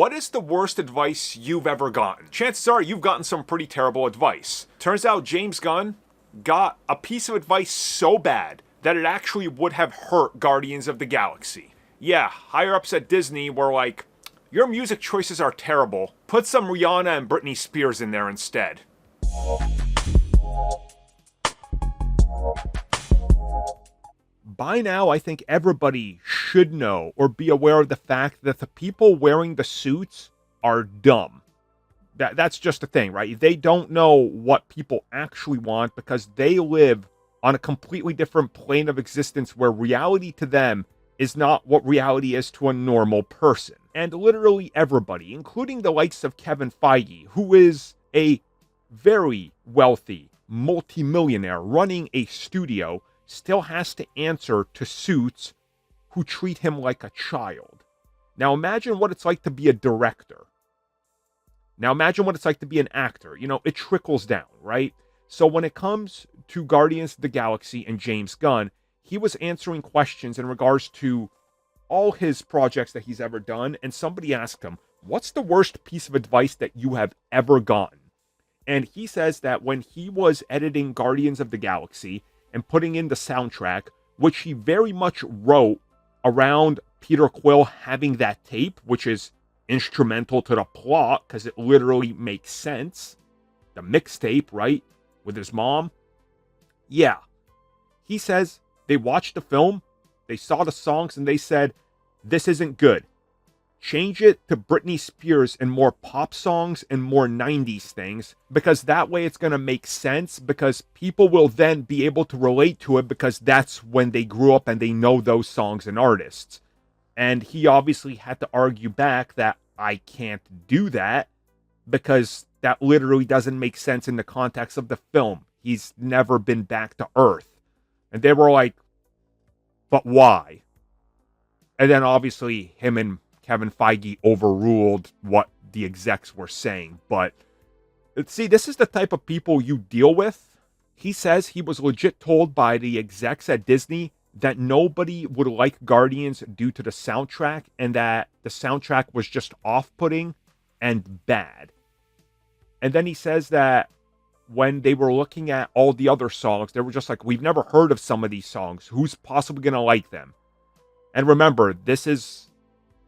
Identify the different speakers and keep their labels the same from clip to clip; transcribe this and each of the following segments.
Speaker 1: What is the worst advice you've ever gotten? Chances are you've gotten some pretty terrible advice. Turns out James Gunn got a piece of advice so bad that it actually would have hurt Guardians of the Galaxy. Yeah, higher-ups at Disney were like, your music choices are terrible. Put some Rihanna and Britney Spears in there instead. By now, I think everybody should know or be aware of the fact that the people wearing the suits are dumb. That's just the thing, right? They don't know what people actually want because they live on a completely different plane of existence where reality to them is not what reality is to a normal person. And literally everybody, including the likes of Kevin Feige, who is a very wealthy multimillionaire running a studio, still has to answer to suits who treat him like a child. Now imagine what it's like to be a director. Now imagine what it's like to be an actor. You know, it trickles down, right? So when it comes to Guardians of the Galaxy and James Gunn, he was answering questions in regards to all his projects that he's ever done, and somebody asked him, what's the worst piece of advice that you have ever gotten? And he says that when he was editing Guardians of the Galaxy and putting in the soundtrack, which he very much wrote around Peter Quill having that tape, which is instrumental to the plot because it literally makes sense. The mixtape, right? With his mom. Yeah. He says they watched the film, they saw the songs, and they said, this isn't good. Change it to Britney Spears and more pop songs and more 90s things, because that way it's going to make sense, because people will then be able to relate to it because that's when they grew up and they know those songs and artists. And he obviously had to argue back that I can't do that because that literally doesn't make sense in the context of the film. He's never been back to Earth. And they were like, but why? And then obviously him and Kevin Feige overruled what the execs were saying. But see, this is the type of people you deal with. He says he was legit told by the execs at Disney that nobody would like Guardians due to the soundtrack, and that the soundtrack was just off-putting and bad. And then he says that when they were looking at all the other songs, they were just like, we've never heard of some of these songs. Who's possibly going to like them? And remember, this is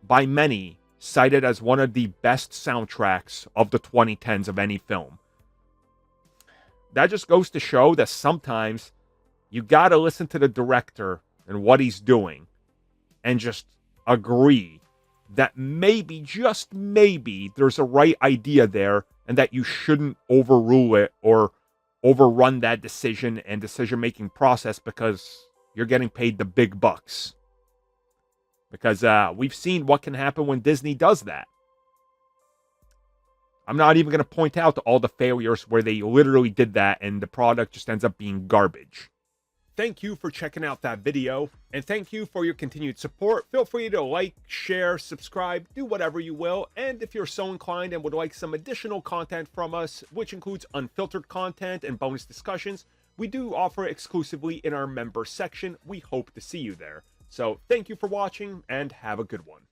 Speaker 1: by many cited as one of the best soundtracks of the 2010s of any film. That just goes to show that sometimes you gotta listen to the director and what he's doing and just agree that maybe, just maybe, there's a right idea there and that you shouldn't overrule it or overrun that decision and decision-making process because you're getting paid the big bucks. Because we've seen what can happen when Disney does that. I'm not even going to point out to all the failures where they literally did that and the product just ends up being garbage. Thank you for checking out that video, and thank you for your continued support. Feel free to like, share, subscribe, do whatever you will, and if you're so inclined and would like some additional content from us, which includes unfiltered content and bonus discussions, we do offer exclusively in our member section. We hope to see you there. So thank you for watching, and have a good one.